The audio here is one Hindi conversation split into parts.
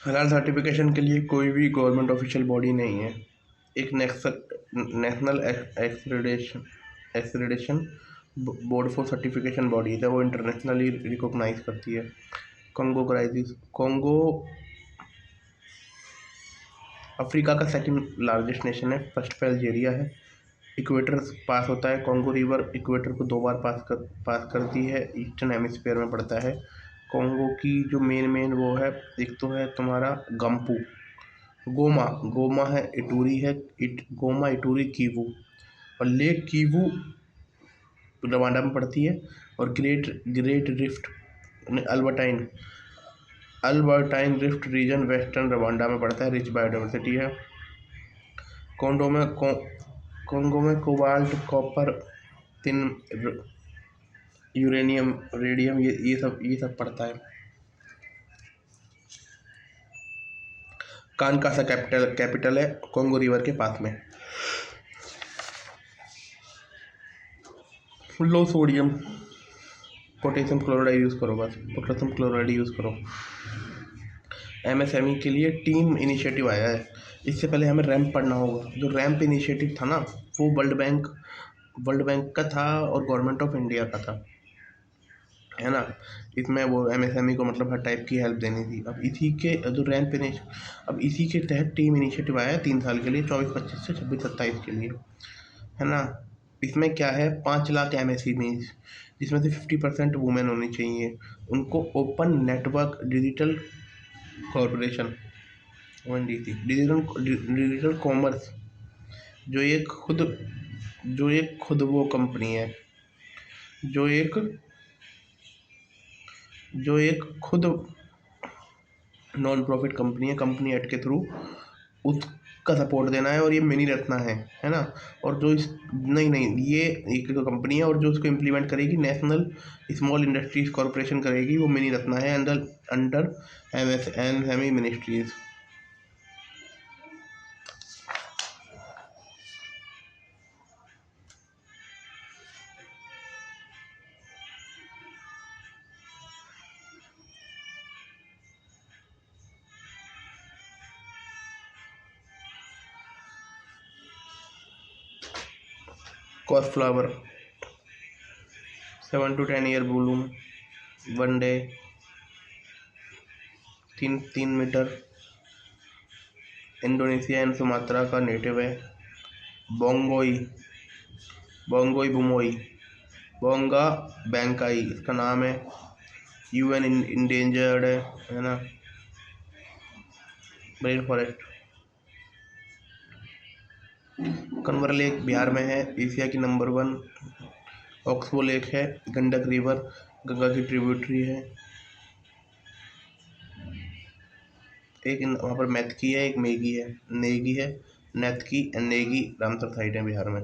हलाल सर्टिफिकेशन के लिए कोई भी गवर्नमेंट ऑफिशियल बॉडी नहीं है। एक national accreditation board for certification body है, वो इंटरनेशनली रिकॉग्नाइज करती है। Congo crisis. कॉन्गो अफ्रीका का सेकंड लार्जेस्ट नेशन है, फर्स्ट पे अल्जीरिया है। इक्वेटर पास होता है, कॉन्गो रिवर इक्वेटर को 2 बार पास करती है, ईस्टर्न हेमिस्फीयर में पड़ता है। कॉन्गो की जो मेन वो है, एक तो है तुम्हारा गम्पू, गोमा गोमा है, इटूरी है, गोमा इटूरी कीवू, और लेक कीवू रवांडा में पड़ती है। और great great rift Albertine Albertine rift region western Rwanda में पड़ता है, रिच बायोडाइवर्सिटी है। कॉन्गो में कॉन्गो में cobalt, copper, tin, uranium, radium, ये सब पड़ता है। कानकासा कैपिटल है, कॉन्गो रिवर के पास में। Low sodium, potassium chloride use करो, बस पोटेशियम क्लोराइड यूज़ करो। एमएसएमई के लिए टीम इनिशिएटिव आया है। इससे पहले हमें रैम्प पढ़ना होगा। जो रैम्प इनिशिएटिव था ना, वो वर्ल्ड बैंक का था और गवर्नमेंट ऑफ इंडिया का था, है ना। इसमें वो एमएसएमई को मतलब हर टाइप की हेल्प देनी थी। अब इसी के तहत टीम इनिशिएटिव आया है 3 साल के लिए, 24-25 से 26-27 के लिए, है ना। इसमें क्या है, 5 लाख एमएसएमईज, जिसमें से 50% वुमेन होनी चाहिए। उनको open network digital corporation, ONDC, digital commerce, जो एक खुद वो कंपनी है, जो एक खुद नॉन प्रॉफिट कंपनी है, कंपनी एक्ट के थ्रू उसका सपोर्ट देना है। और ये मिनी रत्ना है ना। और जो इस नहीं ये एक कंपनी है, और जो उसको इम्प्लीमेंट करेगी नेशनल स्मॉल इंडस्ट्रीज कॉरपोरेशन करेगी, वो मिनी रत्ना है, under MSME ministries. Cornflower 7 to 10 year bloom, 1 day, 3 metre, Indonesia and Sumatra का नेटिव है। बोंगोई बुमोई, बोंगा बैंकाई इसका नाम है, यूएन इंडेंजर्ड है ना। Rain forest. Kanwar lake Bihar में है, एशिया की नंबर 1। ऑक्सबो लेक है, गंडक रिवर गंगा की ट्रिब्यूटरी है। एक वहाँ पर मैथकी है, एक नेगी है, नेतकी एंड नेगी रामसर साइट है बिहार में।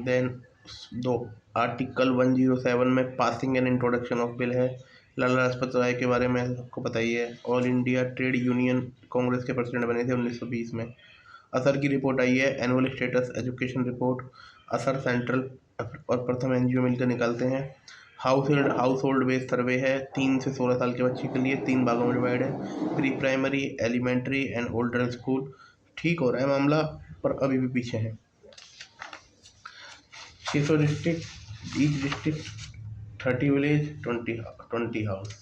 देन आर्टिकल 107 में passing and introduction of bill है। लाला लाजपत राय के बारे में सबको पता ही है, all India trade Union Congress के प्रेसिडेंट बने थे 1920 में। असर की रिपोर्ट आई है, एनुअल स्टेटस एजुकेशन रिपोर्ट। असर सेंट्रल और प्रथम एनजीओ मिलकर निकालते हैं। हाउस होल्ड बेस्ड सर्वे है, 3 से 16 साल के बच्चे के लिए 3 भागों में डिवाइड है, pre primary, elementary and older school. ठीक हो रहा है मामला, पर अभी भी पीछे है। 600 district, each district 30 village, 20 house.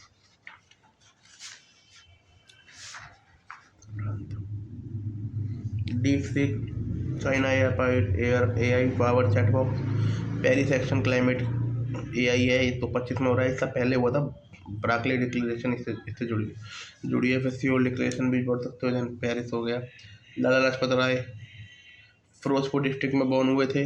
Deep seek, China AI power chatbox, Paris action climate AI है, ये तो 25 में हो रहा है। इसका पहले हुआ था ब्राकले डिक्लेरेशन, इससे जुड़ी है। फिर सियोल डिक्लेरेशन भी पढ़ सकते हो, जहाँ पेरिस हो गया। लाला लाजपत राय फिरोजपुर डिस्ट्रिक्ट में बॉर्न हुए थे,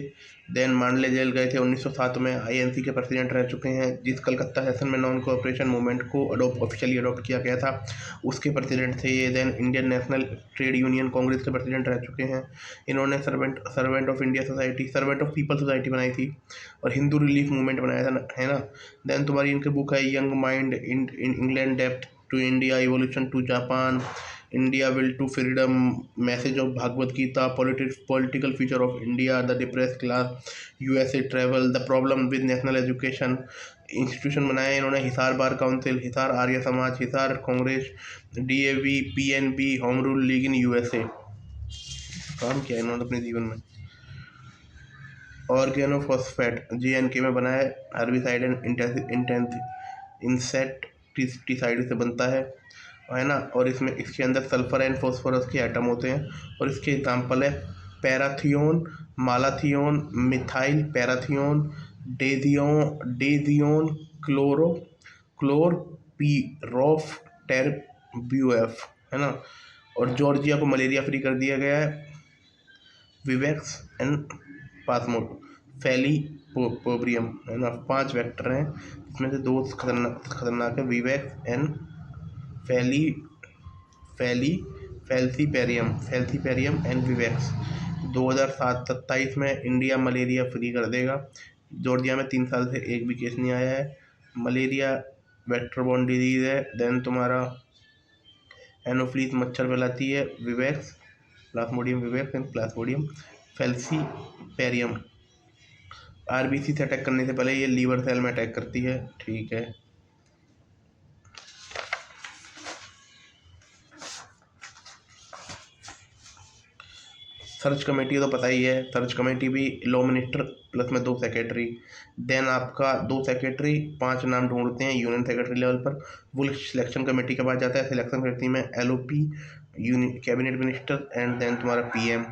देन मांडले जेल गए थे 1907 में, आईएनसी के प्रेसिडेंट रह चुके हैं। जिस कलकत्ता सेशन में नॉन कोऑपरेशन मूवमेंट को ऑफिशियली अडॉप्ट किया गया था, उसके प्रेसिडेंट थे ये। Then Indian National Trade Union Congress के प्रेसिडेंट रह चुके हैं। इन्होंने Servant of India Society, Servant of People Society बनाई थी, और हिंदू रिलीफ मूवमेंट बनाया था, है ना। देन तुम्हारी इनकी बुक है young mind in England depth to India, evolution to Japan, India will to freedom, message of Bhagavad Gita, political future of India, the depress class, USA travel, the problem with national education. Institution बनाए इन्होंने, Hisar bar council, Hisar Arya Samaj, Hisar Congress, DAV, PNB, home rule league in USA. काम किया इन्होंने अपने जीवन में। ऑर्गेनोफॉस्फेट जेएनके में बना है, हर्बिसाइड एंड इंसेक्टिसाइड से बनता है ना। और इसमें इसके अंदर सल्फर एंड फास्फोरस के एटम होते हैं। और इसके एग्जाम्पल है पैराथियोन, मालाथियोन, मिथाइल पैराथियोन, डेजियोन, क्लोरो क्लोरपीरोफ, टेरब्यूएफ, है ना। और जॉर्जिया को मलेरिया फ्री कर दिया गया है, विवेक्स एंड पासमोड, फैलीपोब्रियम, है ना। 5 वेक्टर हैं, इसमें से 2 खतरनाक है, विवेक्स एंड फैली फैली फैल्सीपेरियम एंड विवेक्स। 2027 में इंडिया मलेरिया फ्री कर देगा। जॉर्जिया में 3 साल से एक भी केस नहीं आया है। मलेरिया वेक्टर बॉर्न डिजीज है। देन तुम्हारा एनोफ्लीज मच्छर फैलाती है, vivax, plasmodium vivax and plasmodium falciparum. RBC से अटैक करने से पहले ये लीवर सेल में अटैक करती है, ठीक है। सर्च कमेटी तो पता ही है, सर्च कमेटी भी लॉ मिनिस्टर प्लस में 2 सेक्रेटरी। देन आपका 2 सेक्रेटरी, 5 नाम ढूंढते हैं यूनियन सेक्रेटरी लेवल पर। वो सिलेक्शन कमेटी के पास जाता है, सिलेक्शन कमेटी में LOP, cabinet minister and then तुम्हारा पीएम।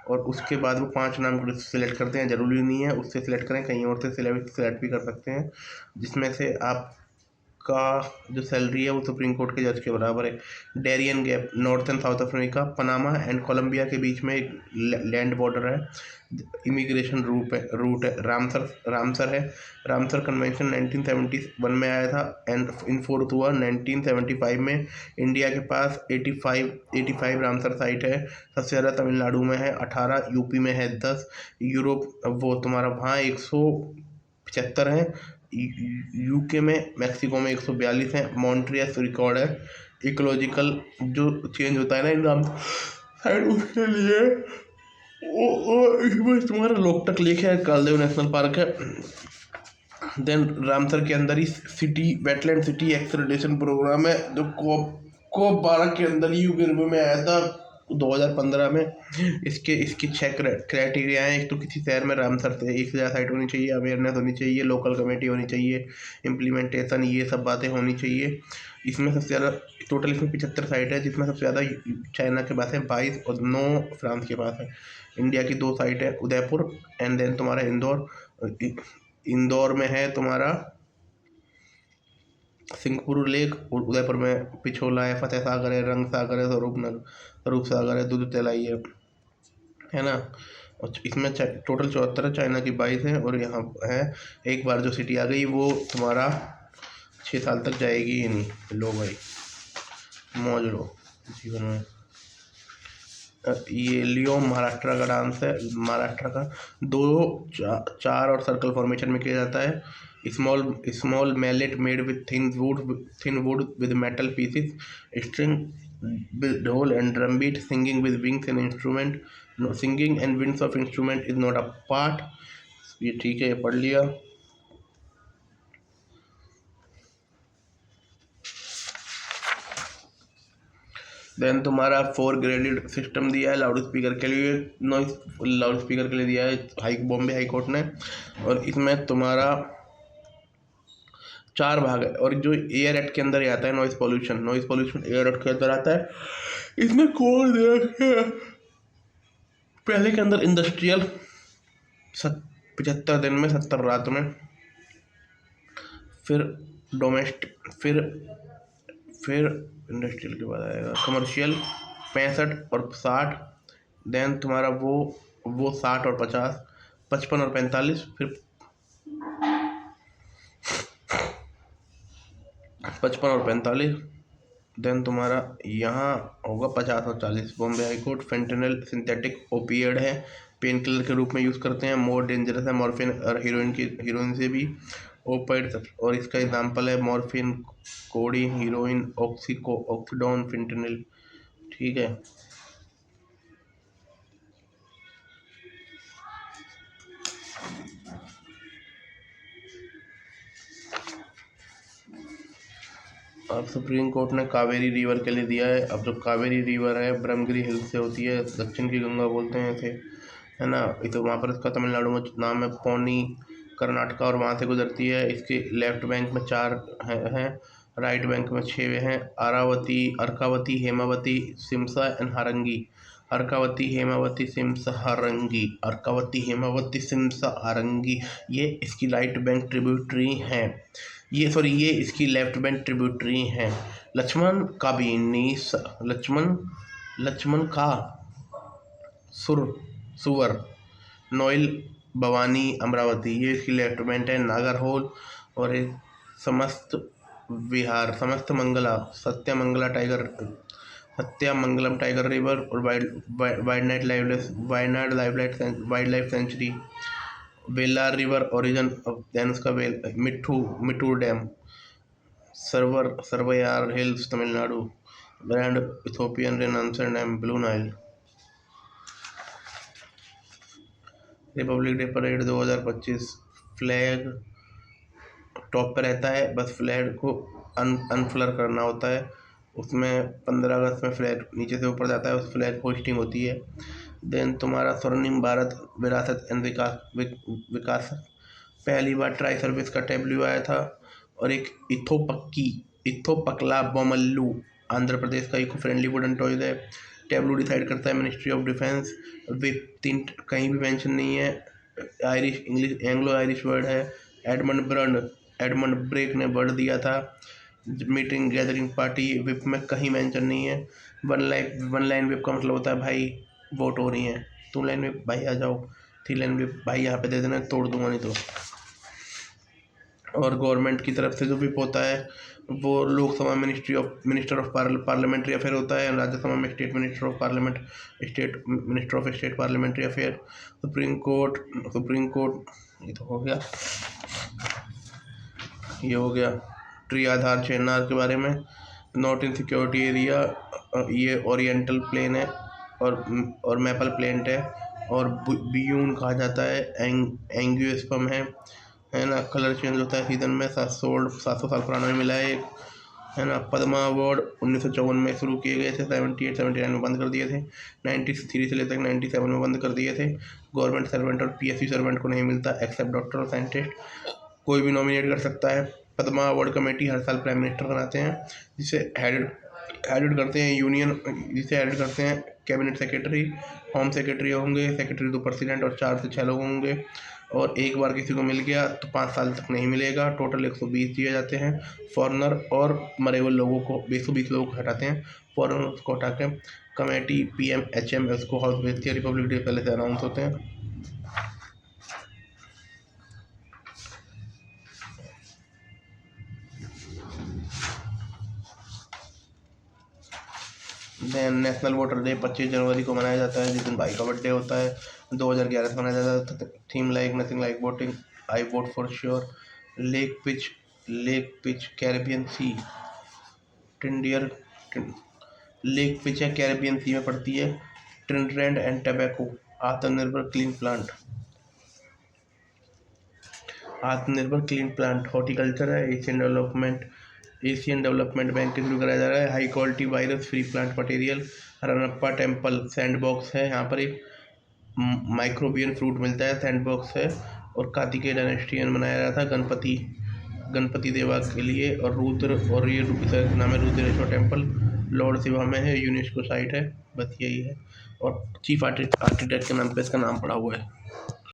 और उसके बाद वो 5 नाम सिलेक्ट करते हैं, जरूरी नहीं है उससे सिलेक्ट करें, कहीं और से सिलेक्ट भी कर सकते हैं, जिसमें से आप का जो सैलरी है वो सुप्रीम कोर्ट के जज के बराबर है। Darien Gap, North and South Africa, Panama and Colombia के बीच में एक लैंड बॉर्डर है, इमिग्रेशन रूट है। रामसर है। रामसर कन्वेंशन 1971 में आया था एंड इनफोर्स हुआ 1975 में। इंडिया के पास 85 रामसर साइट है। सबसे ज़्यादा तमिलनाडु में है 18, यूपी में है 10, यूरोप वो तुम्हारा वहाँ 175 है, यूके में, मैक्सिको में 142 है। मॉन्ट्रियस रिकॉर्ड है। इकोलॉजिकल जो चेंज होता है ना इनका साइड, उसके लिए इसमें तुम्हारा लोकटक लेक है, कालदेव नेशनल पार्क है। देन रामसर के अंदर ही city wetland city extension programme है, जो कोप 12 के अंदर ही यूके में आया था 2015 में। इसके 6 क्राइटेरिया हैं। एक तो किसी शहर में रामसर से 1 से ज़्यादा साइट होनी चाहिए, अवेयरनेस होनी चाहिए, लोकल कमेटी होनी चाहिए, इम्प्लीमेंटेशन, ये सब बातें होनी चाहिए। इसमें सबसे ज़्यादा टोटल इसमें 75 साइट है, जिसमें सबसे ज़्यादा चाइना के पास है 22 और 9 फ्रांस के पास है। इंडिया की 2 साइट है, उदयपुर एंड देन तुम्हारा इंदौर में है तुम्हारा सिंहपुर लेक, और उदयपुर में पिछोला है, फतेह सागर है, रंग सागर है, स्वरूप सागर है, दूध तेलाई है ना। और इसमें टोटल 74 है, चाइना की 22 है। और यहाँ है एक बार जो सिटी आ गई वो तुम्हारा 6 साल तक जाएगी ही नहीं। लो भाई, मौज लो जीवन में। ये लियो महाराष्ट्र का डांस है, महाराष्ट्र का 2 4 और सर्कल फॉर्मेशन में किया जाता है। Small mallet made with thin wood with metal pieces, string with dhol and drum beat, singing with wings and instrument, no, singing and winds of instrument is not a part। ये ठीक है, ये पढ़ लिया। देन तुम्हारा 4 ग्रेडेड सिस्टम दिया है लाउड स्पीकर के लिए, नॉइस लाउड स्पीकर के लिए दिया है बॉम्बे हाई कोर्ट ने। और इसमें तुम्हारा 4 भाग है। और जो एयर एक्ट के अंदर ही आता है नॉइस पॉल्यूशन एयर एक्ट के अंदर आता है। इसमें कोड दे रखे हैं पहले के अंदर इंडस्ट्रियल 75 दिन में, 70 रात में, फिर डोमेस्टिक, फिर इंडस्ट्रियल के बाद आएगा कमर्शियल 65 और 60। देन तुम्हारा वो 60 और 50, 55 और 45, फिर 55 और 45। देन तुम्हारा यहाँ होगा 50 और 40। Bombay high court fentanyl synthetic opioid है, पेन किलर के रूप में यूज़ करते हैं, मोर डेंजरस है मॉर्फिन और हीरोइन से भी। ओपाइड, और इसका एग्जांपल है morphine, codeine, heroin, oxycodone, fentanyl, ठीक है। अब सुप्रीम कोर्ट ने कावेरी रिवर के लिए दिया है। अब जो कावेरी रिवर है ब्रह्मगिरी हिल से होती है, दक्षिण की गंगा बोलते हैं इसे, है ना। ये तो वहाँ पर इसका तमिलनाडु में नाम है पौनी, कर्नाटका, और वहाँ से गुजरती है। इसके लेफ्ट बैंक में 4 हैं, राइट बैंक में 6 हैं। आरावती, अर्कावती, हेमावती, सिमसा एंड हारंगी। अर्कावती, हेमावती, सिमसा, हारंगी, अर्कावती, हेमावती, सिमसा, हारंगी, ये इसकी राइट बैंक ट्रिब्यूटरी हैं। ये इसकी लेफ्ट बैंक ट्रिब्यूटरी हैं। लक्ष्मण का बीनी, लक्ष्मण का सुवर, नोइल, भवानी, अमरावती, ये इसकी लेफ्ट बैंक है। नागरहोल और एक समस्त विहार, समस्त मंगला, सत्यामंगलम टाइगर रिवर और wildlife sanctuary. Vellar river origin of then उसका Mettur dam, Servarayan hills Tamil Nadu, grand Ethiopian renaissance dam, blue Nile. Republic day parade 2025, flag top पे रहता है, बस फ्लैग को अनफ्लर करना होता है। उसमें 15 अगस्त में फ्लैग नीचे से ऊपर जाता है, उस फ्लैग होस्टिंग होती है। देन तुम्हारा स्वर्णिम भारत विरासत एंड विकास, पहली बार ट्राई सर्विस का टेबल्यू आया था। और एक इथोपकला बोमल्लू, आंध्र प्रदेश का इको फ्रेंडली वुडन टॉयज है। टेबल्यू डिसाइड करता है मिनिस्ट्री ऑफ डिफेंस। विप 3 कहीं भी मेंशन नहीं है, Irish English Anglo Irish word है। एडमंड ब्रेक ने वर्ड दिया था। मीटिंग गैदरिंग पार्टी, विप में कहीं मेंशन नहीं है। वन लाइन विप का मतलब होता है भाई वोट हो रही है, 2 लाइन विप भाई आ जाओ, 3 लाइन विप भाई यहाँ पे दे देना, तोड़ दूंगा नहीं तो। और गवर्नमेंट की तरफ से जो विप होता है वो Lok Sabha minister of parliamentary affair होता है, राज्यसभा में state minister of state parliamentary affair. Supreme court ये तो हो गया, ये हो गया। ट्री आधार चेन्नर के बारे में, नॉट इन सिक्योरिटी एरिया, ये ओरिएंटल प्लेन है और मैपल प्लेंट है, और बियून कहा जाता है। एंगियोस्पर्म है ना। कलर चेंज होता है सीजन में। 700 साल पुराना में मिला है ना। पद्मा अवार्ड 1954 में शुरू किए गए थे, 78-79 में बंद कर दिए थे, 93 से लेकर 97 में बंद कर दिए थे। गवर्नमेंट सर्वेंट और PSU सर्वेंट को नहीं मिलता एक्सेप्ट डॉक्टर और साइंटिस्ट, कोई भी नॉमिनेट कर सकता है। पद्मा अवार्ड कमेटी हर साल प्राइम मिनिस्टर बनाते हैं, जिसे हेडेड करते हैं कैबिनेट सेक्रेटरी। होम सेक्रेटरी होंगे, सेक्रेटरी 2 प्रेसिडेंट और 4 से 6 लोग होंगे। और एक बार किसी को मिल गया तो 5 साल तक नहीं मिलेगा। टोटल 120 दिए जाते हैं। फॉरनर और मरे हुए लोगों को 120 लोगों को हटाते हैं, फॉरनर को हटा के कमेटी PMHM उसको हाउस भेजती है। रिपब्लिक डे पहले से अनाउंस होते हैं। नेशनल वोटर डे 25 जनवरी को मनाया जाता है, जिस दिन भाई का बर्थडे होता है। 2011 से मनाया जाता है। Theme like nothing like voting, I vote for sure. Lake pitch Caribbean sea, टिंडियर लेक पिच है, कैरेबियन सी में पड़ती है। Trinidad and Tobago, Aatmanirbhar clean plant horticulture है। एशियन डेवलपमेंट बैंक के थ्रू कराया जा रहा है। High quality virus free plant material. Ramappa temple sandbox है, यहाँ पर एक माइक्रोबियन फ्रूट मिलता है, सैंडबॉक्स है। और कार्तिकेय डायनेस्टी में मनाया गया था गणपति देवा के लिए। और ये नाम है रुद्रेश्वर टेम्पल, लॉर्ड शिवा में है, यूनेस्को साइट है। बस यही है, और चीफ आर्किटेक्ट के नाम पे इसका नाम पड़ा हुआ है।